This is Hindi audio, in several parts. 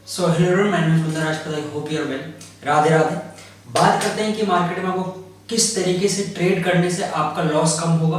सो हेलो मैं Sundar Rajpat, I hope you are well. Radhe Radhe. बात करते हैं कि मार्केट में आपको किस तरीके से ट्रेड करने से आपका लॉस कम होगा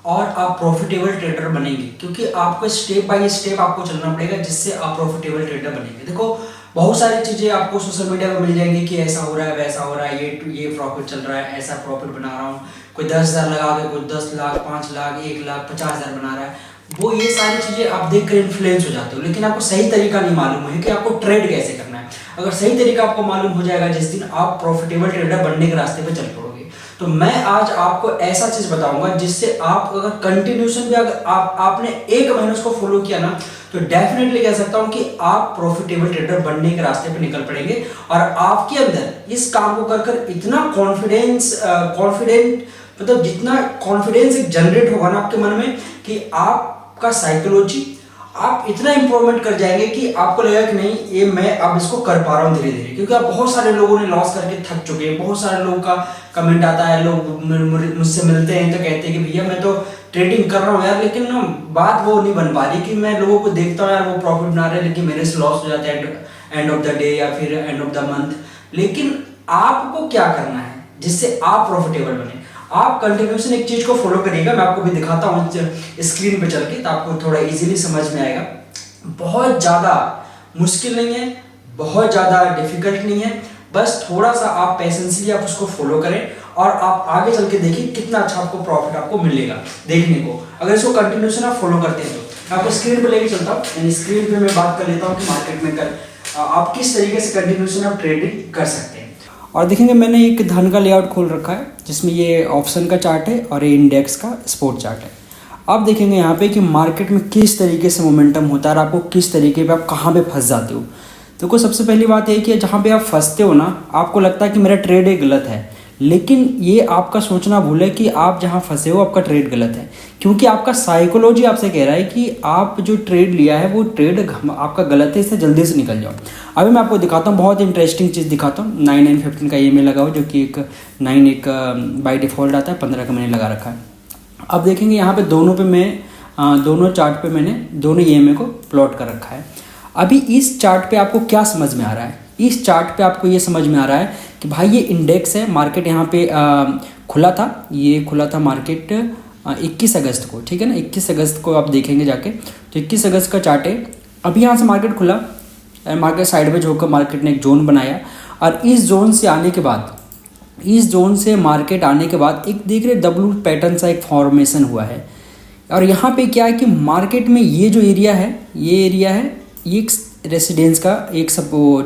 और आप प्रॉफिटेबल ट्रेडर बनेंगे, क्योंकि आपको स्टेप बाय स्टेप आपको चलना पड़ेगा जिससे आप प्रॉफिटेबल ट्रेडर बनेंगे। देखो, बहुत सारी चीज़ें आपको सोशल मीडिया पर मिल जाएंगी कि ऐसा हो रहा है, वैसा हो रहा है, ये प्रॉफिट चल रहा है, ऐसा प्रॉफिट बना रहा हूँ। कोई 10,000 लगा के, कोई 10 लाख, 5 लाख, 1 लाख, 50,000 बना रहा है। वो ये सारी चीज़ें आप देख कर इन्फ्लुएंस हो जाते हो, लेकिन आपको सही तरीका नहीं मालूम है कि आपको ट्रेड कैसे करना है। अगर सही तरीका आपको मालूम हो जाएगा, जिस दिन आप प्रॉफिटेबल ट्रेडर बनने के रास्ते पे चल पड़ोगे। तो मैं आज आपको ऐसा चीज़ बताऊंगा जिससे आप अगर कंटिन्यूशन भी अगर आपने 1 महीने उसको फॉलो किया ना, तो डेफिनेटली कह सकता हूं कि आप प्रॉफिटेबल ट्रेडर बनने के रास्ते पे निकल पड़ेंगे। और आपके अंदर इस काम को कर इतना कॉन्फिडेंट मतलब जितना कॉन्फिडेंस एक जनरेट होगा ना आपके मन में, कि आपका साइकोलॉजी आप इतना इंप्रूवमेंट कर जाएंगे कि आपको लगेगा कि नहीं, ये मैं अब इसको कर पा रहा हूँ धीरे धीरे। क्योंकि आप बहुत सारे लोगों ने लॉस करके थक चुके हैं। बहुत सारे लोगों का कमेंट आता है, लोग मुझसे मिलते हैं तो कहते हैं कि भैया मैं तो ट्रेडिंग कर रहा हूँ यार, लेकिन ना बात वो नहीं बन पा रही कि मैं लोगों को देखता हूँ यार वो प्रॉफिट बना रहे हैं, लेकिन मेरे से लॉस हो जाता है एंड ऑफ द डे या फिर एंड ऑफ द मंथ। लेकिन आपको क्या करना है जिससे आप प्रॉफिटेबल बने? आप कंटिन्यूशन एक चीज को फॉलो करिएगा। मैं आपको भी दिखाता हूँ स्क्रीन पे चल के, तो आपको थोड़ा इजीली समझ में आएगा। बहुत ज़्यादा मुश्किल नहीं है, बहुत ज़्यादा डिफिकल्ट नहीं है। बस थोड़ा सा आप पेशेंसली आप उसको फॉलो करें और आप आगे चल के देखिए कितना अच्छा आपको प्रॉफिट आपको मिलेगा देखने को, अगर इसको कंटिन्यूशन आप फॉलो करते हैं तो। मैं आपको स्क्रीन पे लेके चलता हूँ। स्क्रीन पे मैं बात कर लेता हूँ कि मार्केट में आप किस तरीके से कंटिन्यूशन आप ट्रेडिंग कर सकते हैं। और देखेंगे मैंने एक धन का लेआउट खोल रखा है जिसमें ये ऑप्शन का चार्ट है और ये इंडेक्स का स्पोर्ट चार्ट है। अब देखेंगे यहाँ पे कि मार्केट में किस तरीके से मोमेंटम होता है और आपको किस तरीके पे आप कहाँ पे फंस जाते हो। तो कुछ सबसे पहली बात है कि जहाँ पे आप फंसते हो ना, आपको लगता है कि मेरा ट्रेड ये गलत है, लेकिन ये आपका सोचना भूल है कि आप जहाँ फंसे हो आपका ट्रेड गलत है। क्योंकि आपका साइकोलॉजी आपसे कह रहा है कि आप जो ट्रेड लिया है वो ट्रेड आपका गलत है, इससे जल्दी से निकल जाओ। अभी मैं आपको दिखाता हूँ, बहुत इंटरेस्टिंग चीज़ दिखाता हूँ। 9915 का EMA लगा हो, जो कि एक 9 एक बाई डिफ़ॉल्ट आता है, 15 का मैंने लगा रखा है। अब देखेंगे यहाँ पे दोनों पे मैं दोनों चार्ट पे मैंने दोनों EMA को प्लॉट कर रखा है। अभी इस चार्ट पे आपको क्या समझ में आ रहा है? इस चार्ट पे आपको ये समझ में आ रहा है कि भाई ये इंडेक्स है, मार्केट यहाँ पे खुला था, ये खुला था मार्केट 21 अगस्त को, ठीक है ना। 21 अगस्त को आप देखेंगे जाके, तो 21 अगस्त का चार्ट है। अभी यहाँ से मार्केट खुला, मार्केट साइडवेज होकर मार्केट ने एक जोन बनाया, और इस जोन से आने के बाद, इस जोन से मार्केट आने के बाद एक देख रहे W पैटर्न सा एक फॉर्मेशन हुआ है। और यहाँ पे क्या है कि मार्केट में ये जो एरिया है, ये एरिया है, ये एक रेसिडेंस का एक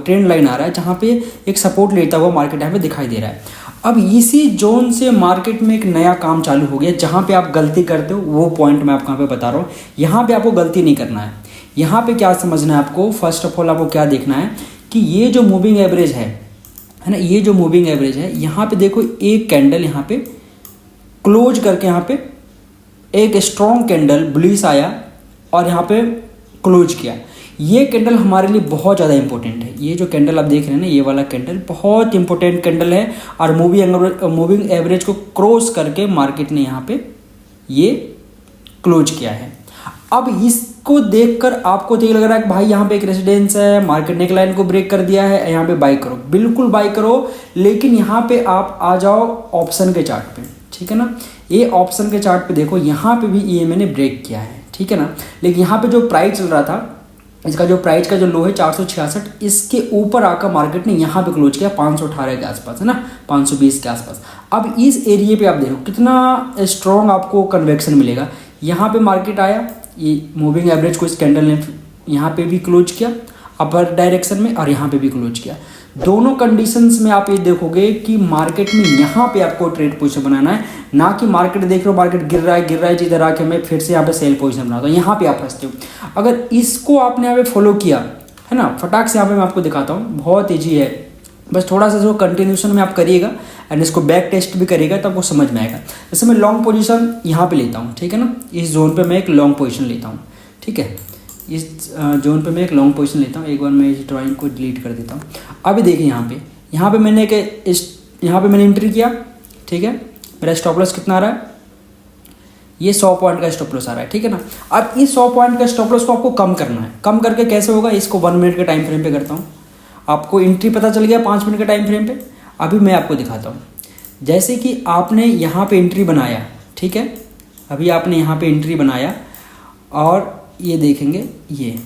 ट्रेंड लाइन आ रहा है जहाँ पे एक सपोर्ट लेता हुआ मार्केट यहाँ पे दिखाई दे रहा है। अब इसी जोन से मार्केट में एक नया काम चालू हो गया। जहाँ पे आप गलती करते हो वो पॉइंट मैं आपको यहाँ पे बता रहा हूँ। यहाँ पे आपको गलती नहीं करना है। यहाँ पे क्या समझना है आपको, फर्स्ट ऑफ ऑल आपको क्या देखना है कि ये जो मूविंग एवरेज है ना, ये जो मूविंग एवरेज है, यहाँ पे देखो एक कैंडल यहाँ पे क्लोज करके यहाँ पे एक स्ट्रॉन्ग कैंडल बुलिश आया और यहाँ पे क्लोज किया। ये कैंडल हमारे लिए बहुत ज़्यादा इंपॉर्टेंट है। ये जो कैंडल आप देख रहे हैं ना, ये वाला कैंडल बहुत इंपॉर्टेंट कैंडल है। और मूविंग एवरेज को क्रॉस करके मार्केट ने यहाँ पे ये क्लोज किया है। अब इसको देखकर आपको तो ये लग रहा है कि भाई यहाँ पे एक रेजिडेंस है, मार्केट ने एक लाइन को ब्रेक कर दिया है, यहाँ पे बाई करो। बिल्कुल बाई करो, लेकिन यहाँ पे आप आ जाओ ऑप्शन के चार्ट पे, ठीक है ना। ये ऑप्शन के चार्ट पे देखो, यहाँ पे भी EMA ने ब्रेक किया है, ठीक है ना। लेकिन यहाँ पे जो प्राइस चल रहा था, इसका जो प्राइस का जो लो है 466, इसके ऊपर आकर मार्केट ने यहाँ पे क्लोज किया 518 के आसपास, है ना, 520 के आसपास। अब इस एरिया पे आप देखो कितना स्ट्रॉन्ग आपको कन्वेक्शन मिलेगा। यहाँ पे मार्केट आया, ये मूविंग एवरेज को इस कैंडल ने यहाँ पे भी क्लोज किया अपर डायरेक्शन में, और यहाँ पे भी क्लोज किया। दोनों कंडीशंस में आप ये देखोगे कि मार्केट में यहाँ पे आपको ट्रेड पोजीशन बनाना है, ना कि मार्केट देख रहे हो मार्केट गिर रहा है जिधर आके मैं फिर से यहाँ पे सेल पोजीशन बनाता हूँ, यहाँ पे आप फंसते हो। अगर इसको आपने यहाँ पे फॉलो किया है ना, फटाक से यहाँ पे मैं आपको दिखाता हूँ, बहुत ईजी है। बस थोड़ा सा इसको कंटिन्यूशन में आप करिएगा एंड इसको बैक टेस्ट भी करिएगा तब आपको समझ में आएगा। जैसे मैं लॉन्ग पोजीशन यहाँ पे लेता हूँ, ठीक है ना, इस जोन पे मैं एक लॉन्ग पोजीशन लेता हूँ, ठीक है, इस जोन पे मैं एक लॉन्ग पोजीशन लेता हूँ। एक बार मैं इस ड्राइंग को डिलीट कर देता हूँ। अभी देखिए यहाँ पे मैंने यहाँ पे मैंने एंट्री किया, ठीक है। मेरा स्टॉप लॉस कितना आ रहा है, ये 100 पॉइंट का स्टॉप लॉस आ रहा है, ठीक है ना। अब इस 100 पॉइंट का स्टॉप लॉस को आपको कम करना है। कम करके कैसे होगा, इसको 1 मिनट के टाइम फ्रेम पे करता हूँ। आपको एंट्री पता चल गया 5 मिनट के टाइम फ्रेम पे। अभी मैं आपको दिखाता हूँ। जैसे कि आपने यहाँ पे एंट्री बनाया, ठीक है, अभी आपने यहाँ पे एंट्री बनाया और ये देखेंगे ये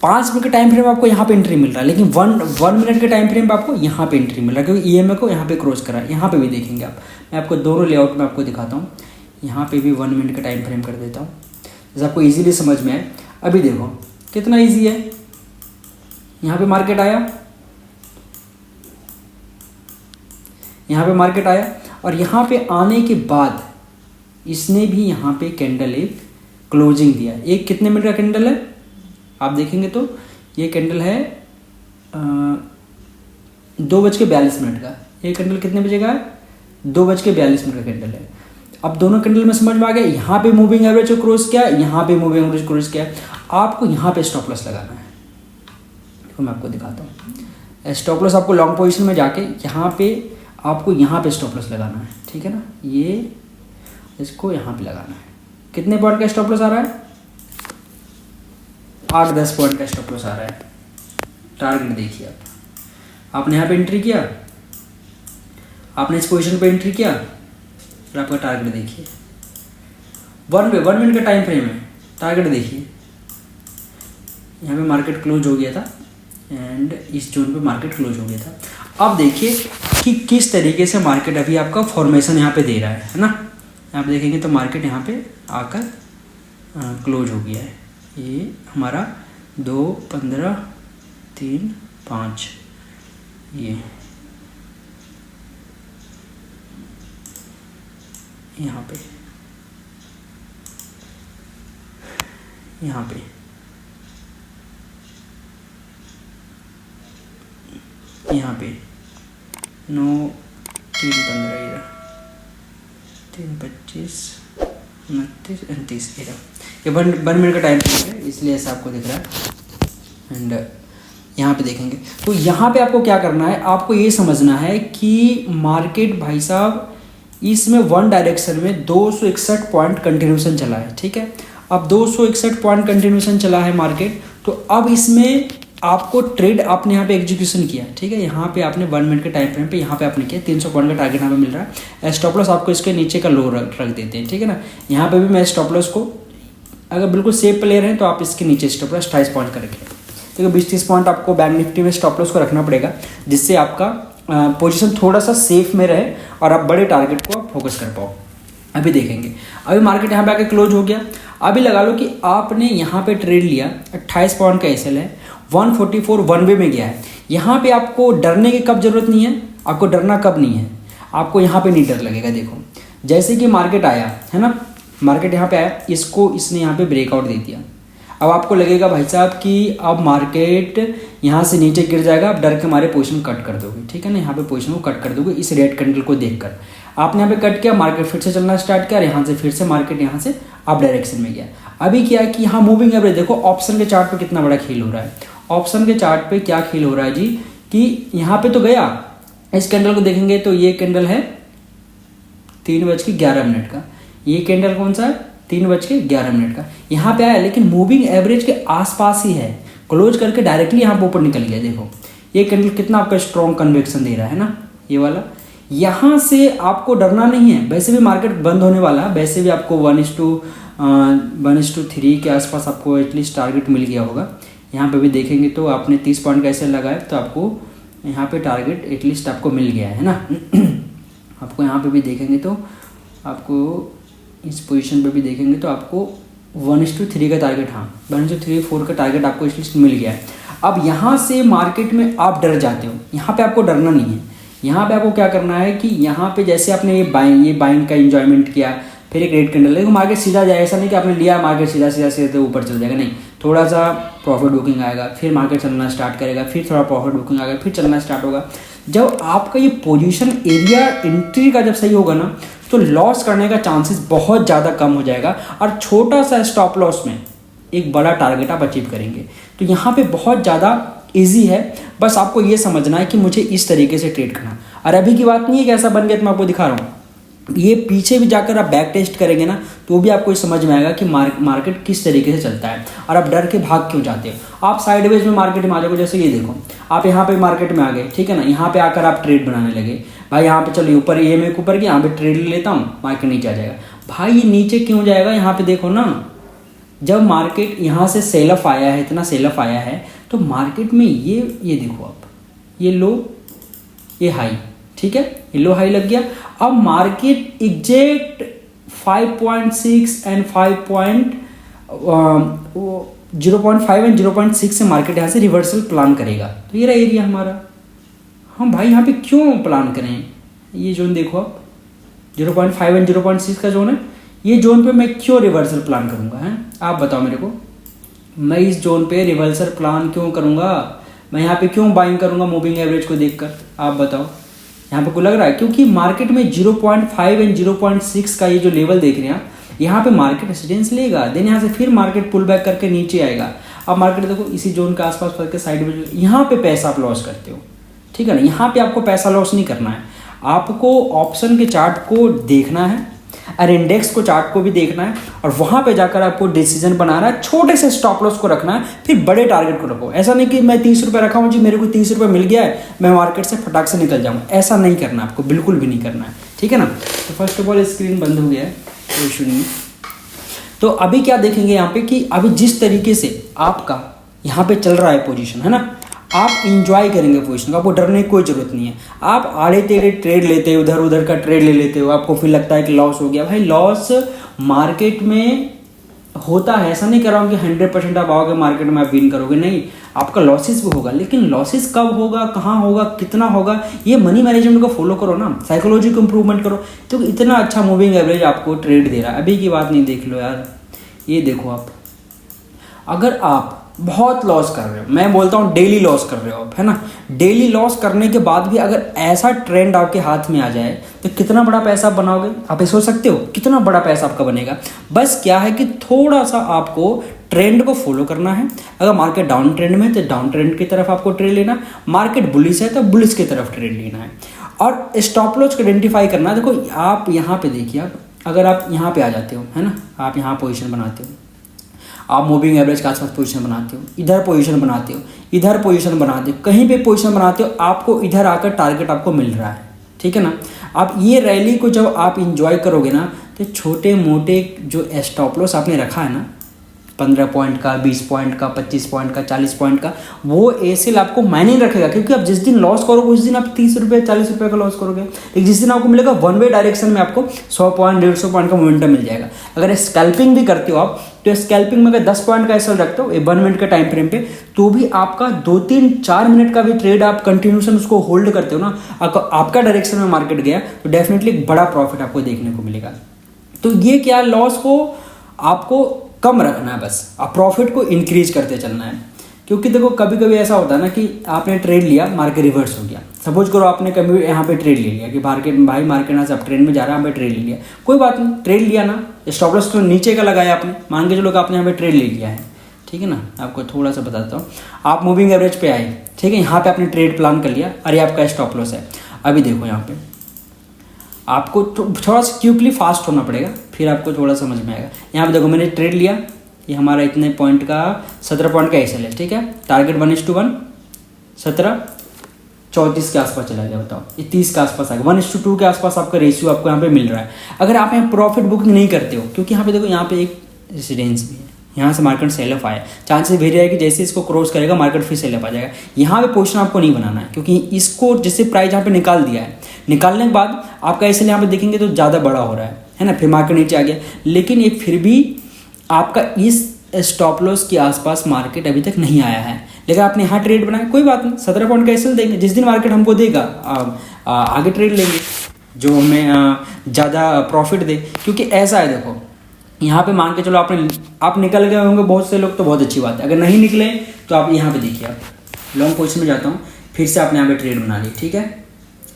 5 मिनट के टाइम फ्रेम आपको यहाँ पे एंट्री मिल रहा है, लेकिन 1 मिनट के टाइम फ्रेम पे आपको यहाँ पे एंट्री मिल रहा है, क्योंकि EMA को यहाँ पे क्रॉस करा है। यहाँ पे भी देखेंगे आप, मैं आपको दोनों लेआउट में आपको दिखाता हूँ। यहाँ पे भी 1 मिनट का टाइम फ्रेम कर देता हूँ, जैसे आपको ईजिली समझ में आए। अभी देखो कितना ईजी है। यहाँ पे मार्केट आया, यहाँ पे मार्केट आया और यहाँ पे आने के बाद इसने भी यहाँ पे कैंडल एक क्लोजिंग दिया। एक कितने मिनट का कैंडल है आप देखेंगे तो ये कैंडल है 2:42 का। ये कैंडल कितने बजे का है, 2:42 का कैंडल है। अब दोनों कैंडल में समझ में आ गया। यहाँ पे मूविंग एवरेज को क्रॉस किया, यहाँ पे मूविंग एवरेज क्रॉस किया। आपको यहाँ पे स्टॉप लॉस लगाना है। देखो मैं आपको दिखाता हूँ। स्टॉप लॉस आपको लॉन्ग पोजीशन में जाके यहाँ पे आपको यहाँ पे स्टॉप लॉस लगाना है, ठीक है ना। ये इसको यहाँ पे लगाना है। कितने पॉइंट का स्टॉप लॉस आ रहा है, 8-10 पॉइंट का स्टॉप लॉस आ रहा है। टारगेट देखिए आपने यहाँ पे एंट्री किया, आपने इस पोजीशन पे एंट्री किया और आपका टारगेट देखिए 1 मिनट का टाइम फ्रेम है। टारगेट देखिए यहाँ पे मार्केट क्लोज हो गया था एंड इस जोन पे मार्केट क्लोज हो गया था। अब देखिए कि किस तरीके से मार्केट अभी आपका फॉर्मेशन यहाँ पे दे रहा है ना। आप देखेंगे तो मार्केट यहाँ पे आकर क्लोज हो गया है। ये हमारा 2, 15, 3, 5 ये यहाँ पे यहाँ पे 9, 3, 15 3, 25, 29, 29 ये 1 मिनट का टाइम है, इसलिए ऐसा आपको दिख रहा है। एंड यहाँ पे देखेंगे तो यहाँ पे आपको क्या करना है, आपको ये समझना है कि मार्केट भाई साहब इसमें 1 डायरेक्शन में 261 पॉइंट कंटिन्यूशन चला है, ठीक है। अब 261 पॉइंट कंटिन्यूशन चला है मार्केट, तो अब इसमें आपको ट्रेड आपने यहाँ पे एग्जीक्यूशन किया, ठीक है। यहाँ पे आपने 1 मिनट के टाइम फ्रेम पे यहाँ पे आपने किया 300 पॉइंट का टारगेट यहाँ पे मिल रहा है। स्टॉप लॉस आपको इसके नीचे का लो रख देते हैं, ठीक है ना। यहाँ पे भी मैं स्टॉप लॉस को अगर बिल्कुल सेफ प्लेयर हैं तो आप इसके नीचे स्टॉप लॉस 28 पॉइंट का रखें, ठीक है। 20-30 पॉइंट आपको बैंक निफ्टी में स्टॉप लॉस को रखना पड़ेगा, जिससे आपका पोजीशन थोड़ा सा सेफ में रहे और आप बड़े टारगेट को आप फोकस कर पाओ। अभी देखेंगे, अभी मार्केट यहाँ पे आके क्लोज हो गया। अभी लगा लो कि आपने यहाँ पे ट्रेड लिया, 28 पॉइंट का एसएल है, 144 वन वे में गया है। यहाँ पे आपको डरने की कब जरूरत नहीं है, आपको डरना कब नहीं है, आपको यहाँ पे नहीं डर लगेगा। देखो जैसे कि मार्केट आया है ना, मार्केट यहाँ पे आया, इसको इसने यहाँ पे ब्रेकआउट दे दिया। अब आपको लगेगा भाई साहब कि अब मार्केट यहाँ से नीचे गिर जाएगा, आप डर के मारे पोजीशन कट कर दोगे, ठीक है ना। यहाँ पे पोजीशन को कट कर दोगे इस रेड कैंडल को देखकर। आपने यहाँ पे कट किया, मार्केट फिर से चलना स्टार्ट किया और यहाँ से फिर से मार्केट यहाँ से अप डायरेक्शन में गया। अभी क्या है कि यहाँ मूविंग एवरेज देखो, ऑप्शन के चार्ट पे कितना बड़ा खेल हो रहा है। ऑप्शन के चार्ट पे क्या खेल हो रहा है जी, कि यहाँ पे तो गया, इस कैंडल को देखेंगे तो ये कैंडल है 3:11 का, ये कैंडल कौन सा है 3:11 का, यहाँ पे आया लेकिन मूविंग एवरेज के आसपास ही है, क्लोज करके डायरेक्टली यहाँ पे ऊपर निकल गया। देखो ये कैंडल कितना आपका स्ट्रॉन्ग कन्वेक्शन दे रहा है ना, ये वाला। यहाँ से आपको डरना नहीं है, वैसे भी मार्केट बंद होने वाला है, वैसे भी आपको 1:3 के आसपास आपको एटलीस्ट टारगेट मिल गया होगा। यहाँ पे भी देखेंगे तो आपने 30 पॉइंट का ऐसे लगाया तो आपको यहाँ पे टारगेट एटलीस्ट आपको मिल गया है ना। आपको यहाँ पे भी देखेंगे तो आपको इस पोजीशन पे भी देखेंगे तो आपको 1:3 का टारगेट, हाँ 1:3-4 का टारगेट आपको एटलीस्ट मिल गया है। अब यहाँ से मार्केट में आप डर जाते हो, यहाँ पे आपको डरना नहीं है। यहाँ पे आपको क्या करना है कि यहाँ पे जैसे आपने ये बाइंग का एंजॉयमेंट किया, फिर एक रेड कैंडल, देखो मार्केट सीधा जाएगा, ऐसा नहीं कि आपने लिया मार्केट सीधा ऊपर चल जाएगा, नहीं, थोड़ा सा प्रॉफिट बुकिंग आएगा, फिर मार्केट चलना स्टार्ट करेगा, फिर थोड़ा प्रॉफिट बुकिंग आएगा, फिर चलना स्टार्ट होगा। जब आपका ये पोजीशन एरिया एंट्री का जब सही होगा ना, तो लॉस करने का चांसेस बहुत ज़्यादा कम हो जाएगा और छोटा सा स्टॉप लॉस में एक बड़ा टारगेट आप अचीव करेंगे। तो यहाँ पे बहुत ज़्यादा ईजी है, बस आपको ये समझना है कि मुझे इस तरीके से ट्रेड करना। और अभी की बात नहीं है कि ऐसा बन गया तो मैं आपको दिखा रहा हूँ, ये पीछे भी जाकर आप बैक टेस्ट करेंगे ना तो भी आपको ये समझ में आएगा कि मार्केट किस तरीके से चलता है और आप डर के भाग क्यों जाते हो। आप साइडवेज में मार्केट में आ जाओगे, जैसे ये देखो आप यहाँ पे मार्केट में आ गए, ठीक है ना, यहाँ पे आकर आप ट्रेड बनाने लगे, भाई यहाँ पे चलो ऊपर ये मैं ऊपर की यहाँ पे ट्रेड ले लेता हूँ, मार्केट नीचे आ जाएगा। भाई ये नीचे क्यों जाएगा, यहाँ पे देखो ना, जब मार्केट यहाँ से सेल ऑफ आया है, इतना सेल ऑफ आया है, तो मार्केट में ये देखो आप, ये लो ये हाई, ठीक है, ये लो हाई लग गया। अब मार्केट एग्जैक्ट 5.6 एंड 0.5 एंड 0.6 से मार्केट यहाँ से रिवर्सल प्लान करेगा। तो ये रहा एरिया हमारा, हम भाई यहाँ पे क्यों प्लान करें, ये जोन देखो आप 0.5 एंड 0.6 का जोन है, ये जोन पे मैं क्यों रिवर्सल प्लान करूँगा, हैं आप बताओ मेरे को। मैं इस जोन पे रिवर्सल प्लान क्यों करूँगा, मैं यहाँ पे क्यों बाइंग करूँगा मूविंग एवरेज को देखकर, आप बताओ। यहाँ पे को लग रहा है क्योंकि मार्केट में 0.5 एंड 0.6 का ये जो लेवल देख रहे हैं आप, यहाँ पे मार्केट रेसिडेंस लेगा, देन यहाँ से फिर मार्केट पुल बैक करके नीचे आएगा। अब मार्केट देखो इसी जोन के आसपास करके साइड में, यहाँ पे पैसा आप लॉस करते हो, ठीक है ना, यहाँ पे आपको पैसा लॉस नहीं करना है, आपको ऑप्शन के चार्ट को देखना है और इंडेक्स को चार्ट को भी देखना है और वहाँ पे जाकर आपको डिसीजन बनाना है, छोटे से स्टॉप लॉस को रखना है, फिर बड़े टारगेट को रखो। ऐसा नहीं कि मैं 30 रुपये रखा हूँ जी, मेरे को 30 रुपये मिल गया है, मैं मार्केट से फटाक से निकल जाऊँ, ऐसा नहीं करना आपको, बिल्कुल भी नहीं करना है, ठीक है ना। तो फर्स्ट ऑफ ऑल स्क्रीन बंद हो गया है, कोई इशू नहीं। तो अभी क्या देखेंगे यहाँ पे कि अभी जिस तरीके से आपका यहाँ पे चल रहा है पोजीशन, है ना, आप इंजॉय करेंगे पोजीशन को, आपको डरने की कोई ज़रूरत नहीं है। आप आड़े टेढ़े ट्रेड लेते हो, उधर उधर का ट्रेड ले लेते हो, आपको फिर लगता है कि लॉस हो गया। भाई लॉस मार्केट में होता है, ऐसा नहीं कर रहा हूँ कि 100% आप आओगे मार्केट में आप विन करोगे, नहीं, आपका लॉसेस भी होगा, लेकिन लॉसेस कब होगा, कहाँ होगा, कितना होगा, ये मनी मैनेजमेंट को फॉलो करो ना, साइकोलॉजी को इंप्रूवमेंट करो, तो इतना अच्छा मूविंग एवरेज आपको ट्रेड दे रहा है। अभी की बात नहीं, देख लो यार, ये देखो आप, अगर आप बहुत लॉस कर रहे हो, मैं बोलता हूँ डेली लॉस कर रहे हो आप, है ना, डेली लॉस करने के बाद भी अगर ऐसा ट्रेंड आपके हाथ में आ जाए तो कितना बड़ा पैसा आप बनाओगे, आप ये सोच सकते हो कितना बड़ा पैसा आपका बनेगा। बस क्या है कि थोड़ा सा आपको ट्रेंड को फॉलो करना है। अगर मार्केट डाउन ट्रेंड में है तो डाउन ट्रेंड की तरफ आपको ट्रेड लेना, मार्केट बुलिश है तो बुलिश की तरफ ट्रेड लेना है, और स्टॉप लॉस को आइडेंटिफाई करना है। देखो आप यहाँ पे देखिए, आप अगर आप यहाँ पे आ जाते हो, है ना, आप यहाँ पोजीशन बनाते हो, आप मूविंग एवरेज के आसपास पोजीशन बनाते हो, इधर पोजीशन बनाते हो, इधर पोजीशन बनाते हो, कहीं पे पोजीशन बनाते हो, आपको इधर आकर टारगेट आपको मिल रहा है, ठीक है ना। आप ये रैली को जब आप इंजॉय करोगे ना, तो छोटे मोटे जो स्टॉप लॉस आपने रखा है ना, 15 पॉइंट का, 20 पॉइंट का, 25 पॉइंट का, 40 पॉइंट का, वो एसेल आपको मायने रखेगा, क्योंकि आप जिस दिन लॉस करोगे उस दिन आप 30 रुपये 40 रुपये का लॉस करोगे, लेकिन जिस दिन आपको मिलेगा वन वे डायरेक्शन में आपको 100 पॉइंट 150 पॉइंट का मोमेंटम मिल जाएगा। अगर स्कैल्पिंग भी करते हो आप, तो स्कैल्पिंग में अगर 10 पॉइंट का एसेल रखते हो 1 मिनट का टाइम फ्रेम पे, तो भी आपका 2-3-4 मिनट का भी ट्रेड आप कंटिन्यूशन उसको होल्ड करते हो ना, आपका डायरेक्शन में मार्केट गया तो डेफिनेटली एक बड़ा प्रॉफिट आपको देखने को मिलेगा। तो ये क्या, लॉस को आपको कम रखना है, बस आप प्रॉफिट को इंक्रीज करते चलना है। क्योंकि देखो कभी कभी ऐसा होता है ना कि आपने ट्रेड लिया, मार्केट रिवर्स हो गया, सपोज करो आपने कभी यहाँ पे ट्रेड ले लिया कि मार्केट यहाँ से अब ट्रेंड में जा रहा है, यहाँ पे ट्रेड ले लिया, कोई बात नहीं, ट्रेड लिया ना, स्टॉप लॉस तो नीचे का लगाया आपने, मान के चलो कि आपने यहाँ पे ट्रेड ले लिया है, ठीक है ना। आपको थोड़ा सा बताता हूँ, आप मूविंग एवरेज पे आए, ठीक है, यहाँ पे आपने ट्रेड प्लान कर लिया, अरे आपका स्टॉप लॉस है। अभी देखो यहाँ पे आपको थोड़ा सा क्विकली फास्ट होना पड़ेगा, फिर आपको थोड़ा समझ में आएगा। यहाँ पे देखो मैंने ट्रेड लिया, ये हमारा इतने पॉइंट का 17 पॉइंट का एसेल है, ठीक है, टारगेट 1:1, 17 34 के आसपास चला गया, बताओ ये 30 के आसपास आ गया, 1:2 के आसपास आपका रेशियो आपको यहाँ पे मिल रहा है। अगर आप यहाँ प्रॉफिट बुकिंग नहीं करते हो, क्योंकि यहाँ पे देखो यहाँ पे एक रेसिडेंस भी है, यहाँ से मार्केट सेल ऑफ आया, चांसेस वेरी है कि जैसे इसको क्रॉस करेगा मार्केट फिर सेल ऑफ आ जाएगा। यहाँ पे पोजीशन आपको नहीं बनाना है, क्योंकि इसको जैसे प्राइस यहाँ पे निकाल दिया है, निकालने के बाद आपका एसेल यहाँ पे देखेंगे तो ज़्यादा बड़ा हो रहा है ना, फिर मार्केट नीचे आ गया, लेकिन ये फिर भी आपका इस स्टॉप लॉस के आसपास मार्केट अभी तक नहीं आया है, लेकिन आपने यहाँ ट्रेड बनाया, कोई बात नहीं, 17 पॉइंट का एसेल देंगे, जिस दिन मार्केट हमको देगा आगे ट्रेड लेंगे जो हमें ज़्यादा प्रॉफिट दे। क्योंकि ऐसा है, देखो यहाँ पे मान के चलो आप निकल गए होंगे बहुत से लोग, तो बहुत अच्छी बात है, अगर नहीं निकले तो आप यहाँ पे देखिए, आप लॉन्ग पोजीशन में जाता हूँ, फिर से आपने यहाँ पे ट्रेड बना ली, ठीक है,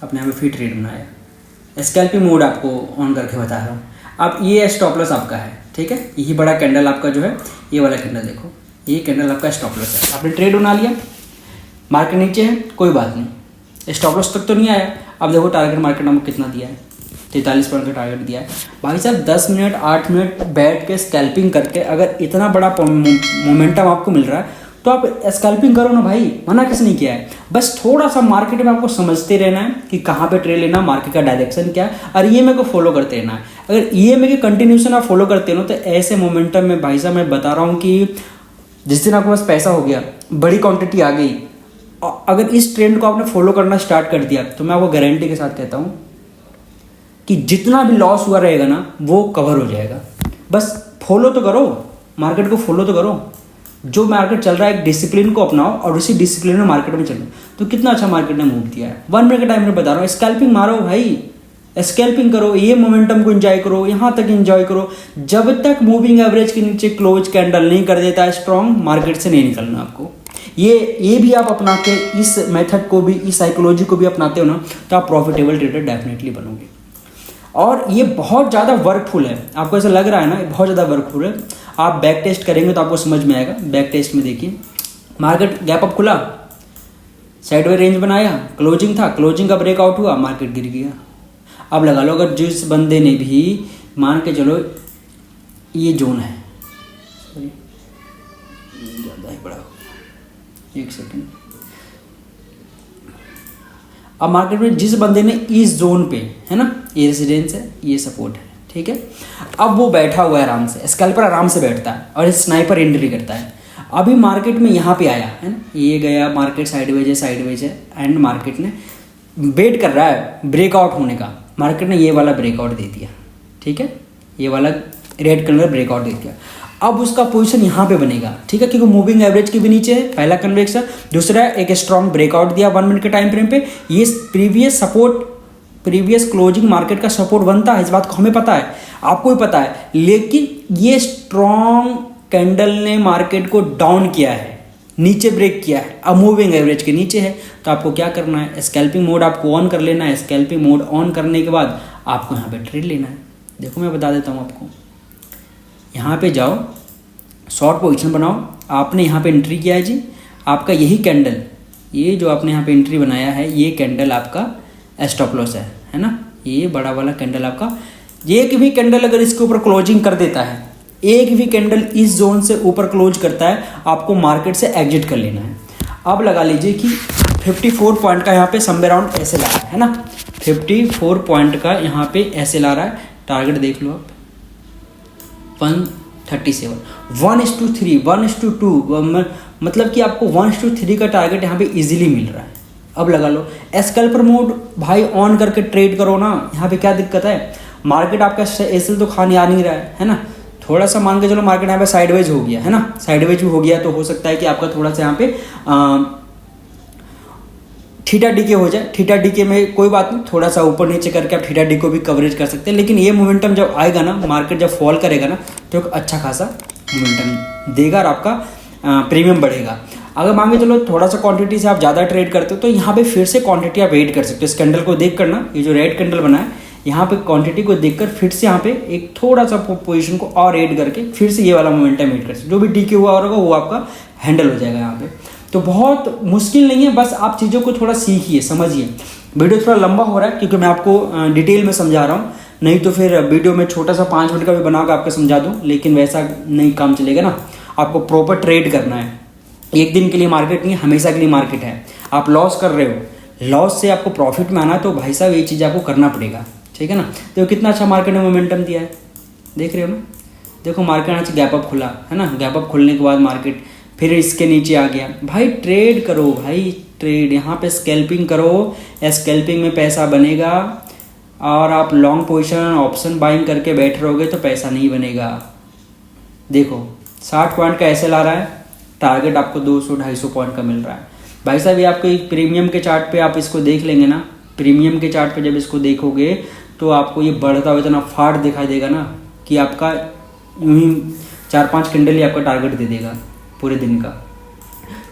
आपने यहाँ पे फिर ट्रेड बनाया, स्कैल्पिंग मोड आपको ऑन करके बता रहा हूँ। अब ये स्टॉप लॉस आपका है, ठीक है, यही बड़ा कैंडल आपका जो है, ये वाला कैंडल देखो, ये कैंडल आपका स्टॉप लॉस है। आपने ट्रेड बना लिया, मार्केट नीचे है, कोई बात नहीं, स्टॉप लॉस तक तो नहीं आया। अब देखो टारगेट मार्केट हमको कितना दिया है, 43 पॉइंट का टारगेट दिया है। भाई साहब 10 मिनट 8 मिनट बैठ के स्कैल्पिंग करके अगर इतना बड़ा मोमेंटम आपको मिल रहा है तो आप स्कैल्पिंग करो ना भाई, मना किसने किया है। बस थोड़ा सा मार्केट में आपको समझते रहना है कि कहाँ पे ट्रेड लेना, मार्केट का डायरेक्शन क्या है, और ईएमए को फॉलो करते रहना है। अगर ईएमए की कंटिन्यूशन आप फॉलो करते हो तो ऐसे मोमेंटम में भाई साहब मैं बता रहा हूँ कि जिस दिन आपके पास पैसा हो गया, बड़ी क्वांटिटी आ गई, अगर इस ट्रेंड को आपने फॉलो करना स्टार्ट कर दिया तो मैं आपको गारंटी के साथ कहता हूँ कि जितना भी लॉस हुआ रहेगा ना वो कवर हो जाएगा। बस फॉलो तो करो, मार्केट को फॉलो तो करो। जो मार्केट चल रहा है एक डिसिप्लिन को अपनाओ और उसी डिसिप्लिन में मार्केट में चलो। तो कितना अच्छा मार्केट ने मूव किया है। 1 मिनट का टाइम में बता रहा हूँ, स्कैल्पिंग मारो भाई, स्कैल्पिंग करो, ये मोमेंटम को एंजॉय करो, यहाँ तक एंजॉय करो। जब तक मूविंग एवरेज के नीचे क्लोज कैंडल नहीं कर देता है स्ट्रॉन्ग, मार्केट से नहीं निकलना आपको। ये भी आप अपना के इस मेथड को भी, इस साइकोलॉजी को भी अपनाते हो ना तो आप प्रॉफिटेबल ट्रेडर डेफिनेटली बनोगे। और ये बहुत ज़्यादा वर्कफुल है, आपको ऐसा लग रहा है ना, बहुत ज़्यादा वर्कफुल है। आप बैक टेस्ट करेंगे तो आपको समझ में आएगा। बैक टेस्ट में देखिए, मार्केट गैप अप खुला, साइडवे रेंज बनाया, क्लोजिंग था, क्लोजिंग का ब्रेकआउट हुआ, मार्केट गिर गया। अब लगा लो अगर जिस बंदे ने भी मान के चलो ये जोन है, सॉरी ज़्यादा ही बड़ा, एक सेकेंड। अब मार्केट में जिस बंदे ने इस जोन पे है ना, ये रेजिडेंस है, ये सपोर्ट है, ठीक है। अब वो बैठा हुआ है आराम से, स्कैल्पर आराम से बैठता है और स्नाइपर एंट्री करता है। अभी मार्केट में यहाँ पे आया है ना, ये गया, मार्केट साइडवेज है एंड मार्केट ने वेट कर रहा है ब्रेकआउट होने का। मार्केट ने ये वाला ब्रेकआउट दे दिया, ठीक है, ये वाला रेड कलर ब्रेकआउट दे दिया। अब उसका पोजीशन यहाँ पे बनेगा, ठीक है, क्योंकि मूविंग एवरेज की भी नीचे है, पहला कन्वेक्शन, दूसरा एक स्ट्रॉन्ग ब्रेकआउट दिया 1 मिनट के टाइम फ्रेम पे। ये प्रीवियस क्लोजिंग मार्केट का सपोर्ट बनता है, इस बात को हमें पता है, आपको भी पता है। लेकिन ये स्ट्रॉन्ग कैंडल ने मार्केट को डाउन किया है, नीचे ब्रेक किया है, अब मूविंग एवरेज के नीचे है। तो आपको क्या करना है, स्कैल्पिंग मोड आपको ऑन कर लेना है। स्कैल्पिंग मोड ऑन करने के बाद आपको यहाँ पे ट्रेड लेना है। देखो मैं बता देता हूँ आपको, यहाँ पे जाओ, शॉर्ट पोजीशन बनाओ। आपने यहाँ पे एंट्री किया है जी, आपका यही कैंडल, ये जो आपने यहाँ पे एंट्री बनाया है, ये कैंडल आपका स्टॉप लॉस है ना, ये बड़ा वाला कैंडल आपका। एक भी कैंडल अगर इसके ऊपर क्लोजिंग कर देता है, एक भी कैंडल इस जोन से ऊपर क्लोज करता है, आपको मार्केट से एग्जिट कर लेना है। अब लगा लीजिए कि 54 पॉइंट का यहाँ पे समवेयर अराउंड ऐसे ला रहा है ना, 54 पॉइंट का यहाँ पे ऐसे ला रहा है। टारगेट देख लो आप, 137, 1:3, 1:2, मतलब कि आपको 1:3 का टारगेट यहाँ पे इजीली मिल रहा है। अब लगा लो स्कैल्पर मोड भाई ऑन करके ट्रेड करो ना। यहाँ पे क्या दिक्कत है, मार्केट आपका एसएल तो खाने आ नहीं रहा है ना। थोड़ा सा मान के चलो मार्केट यहाँ पे साइडवेज हो गया है ना, साइडवेज भी हो गया तो हो सकता है कि आपका थोड़ा सा यहाँ पे थीटा डी के हो जाए। थीटा डी के में कोई बात नहीं, थोड़ा सा ऊपर नीचे करके आप थीटा डी को भी कवरेज कर सकते हैं। लेकिन ये मोमेंटम जब आएगा ना, मार्केट जब फॉल करेगा ना, तो एक अच्छा खासा मोमेंटम देगा और आपका प्रीमियम बढ़ेगा। अगर मान के चलो थोड़ा सा क्वांटिटी से आप ज़्यादा ट्रेड करते हो तो यहाँ पे फिर से क्वांटिटी आप वेट कर सकते हो। इस कैंडल को देख कर ना, ये जो रेड कैंडल बना है, यहाँ पे क्वांटिटी को देखकर फिर से यहाँ पे एक थोड़ा सा पोजीशन को और ऐड करके फिर से ये वाला मोमेंटम ऐड कर सकते। जो भी डीके हुआ होगा वो आपका हैंडल हो जाएगा यहाँ पे। तो बहुत मुश्किल नहीं है, बस आप चीज़ों को थोड़ा सीखिए, समझिए। वीडियो थोड़ा लंबा हो रहा है क्योंकि मैं आपको डिटेल में समझा रहा हूँ, नहीं तो फिर वीडियो में छोटा सा 5 मिनट का भी बना कर आपको समझा दूँ, लेकिन वैसा नहीं काम चलेगा ना। आपको प्रॉपर ट्रेड करना है। एक दिन के लिए मार्केट नहीं, हमेशा के लिए मार्केट है। आप लॉस कर रहे हो, लॉस से आपको प्रॉफिट में आना है तो भाई साहब ये चीज़ आपको करना पड़ेगा, ठीक है ना। तो कितना अच्छा मार्केट ने मोमेंटम दिया है, देख रहे हो ना। देखो मार्केट आज गैप अप खुला है ना, गैप अप खुलने के बाद मार्केट फिर इसके नीचे आ गया। भाई ट्रेड करो भाई, ट्रेड यहाँ पे स्कैल्पिंग करो, स्कैल्पिंग में पैसा बनेगा। और आप लॉन्ग पोजीशन ऑप्शन बाइंग करके बैठ रहोगे तो पैसा नहीं बनेगा। देखो 60 पॉइंट का ऐसे ला रहा है, टारगेट आपको 200-250 पॉइंट का मिल रहा है। भाई साहब ये आपको एक प्रीमियम के चार्ट पे आप इसको देख लेंगे ना, प्रीमियम के चार्ट पे जब इसको देखोगे तो आपको ये बढ़ता हुआ इतना फाड़ दिखाई देगा ना कि आपका यूं ही 4-5 कैंडल ही आपका टारगेट दे देगा पूरे दिन का।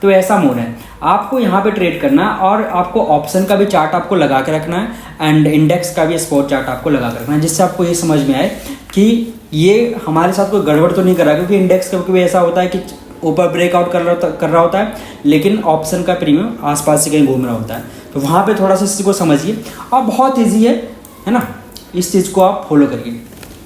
तो ऐसा मोड है, आपको यहाँ पे ट्रेड करना है। और आपको ऑप्शन का भी चार्ट आपको लगा के रखना है एंड इंडेक्स का भी स्पॉट चार्ट आपको लगा के रखना है, जिससे आपको ये समझ में आए कि ये हमारे साथ कोई गड़बड़ तो नहीं कर रहा। क्योंकि इंडेक्स कभी कभी ऐसा होता है कि ऊपर ब्रेकआउट कर रहा होता है, लेकिन ऑप्शन का प्रीमियम आसपास से कहीं घूम रहा होता है। तो वहाँ पे थोड़ा सा इसको समझिए। और बहुत ईजी है ना, इस चीज़ को आप फॉलो करिए।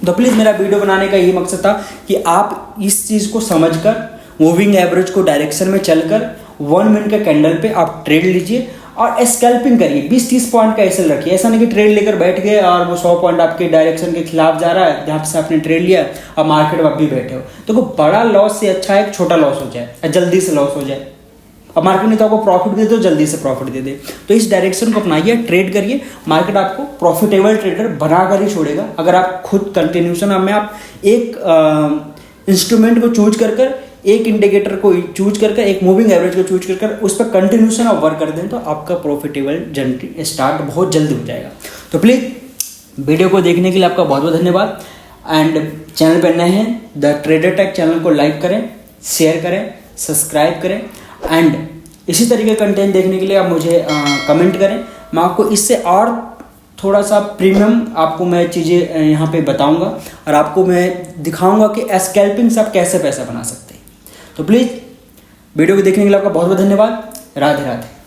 तो प्लीज़ मेरा वीडियो बनाने का यही मकसद था कि आप इस चीज़ को समझकर मूविंग एवरेज को डायरेक्शन में चलकर 1 मिनट के कैंडल पे आप ट्रेड लीजिए और स्कैल्पिंग करिए। 20-30 पॉइंट का एसएल रखिए। ऐसा नहीं कि ट्रेड लेकर बैठ गए और वो 100 पॉइंट आपके डायरेक्शन के खिलाफ जा रहा है जहाँ से आपने ट्रेड लिया और मार्केट में आप भी बैठे हो। तो वो बड़ा लॉस से अच्छा है एक छोटा लॉस हो जाए, जल्दी से लॉस हो जाए। अब मार्केट ने तो आपको प्रॉफिट दे दो, जल्दी से प्रॉफिट दे दे। तो इस डायरेक्शन को अपनाइए, ट्रेड करिए। मार्केट आपको प्रॉफिटेबल ट्रेडर बनाकर ही छोड़ेगा अगर आप खुद कंटिन्यूशन में आप एक इंस्ट्रूमेंट को चूज कर एक इंडिकेटर को चूज कर एक मूविंग एवरेज को चूज कर उस पर कंटिन्यूशन आप वर्क कर दें तो आपका प्रॉफिटेबल जर्नी स्टार्ट बहुत जल्दी हो जाएगा। तो प्लीज़ वीडियो को देखने के लिए आपका बहुत बहुत धन्यवाद। एंड चैनल पर नए हैं द ट्रेडर टेक चैनल को लाइक करें, शेयर करें, सब्सक्राइब करें एंड इसी तरीके कंटेंट देखने के लिए आप मुझे कमेंट करें। मैं आपको इससे और थोड़ा सा प्रीमियम आपको मैं चीज़ें यहाँ पे बताऊँगा और आपको मैं दिखाऊँगा कि स्कैल्पिंग से आप कैसे पैसा बना सकते हैं। तो प्लीज़ वीडियो को देखने के लिए आपका बहुत बहुत धन्यवाद। राधे राधे।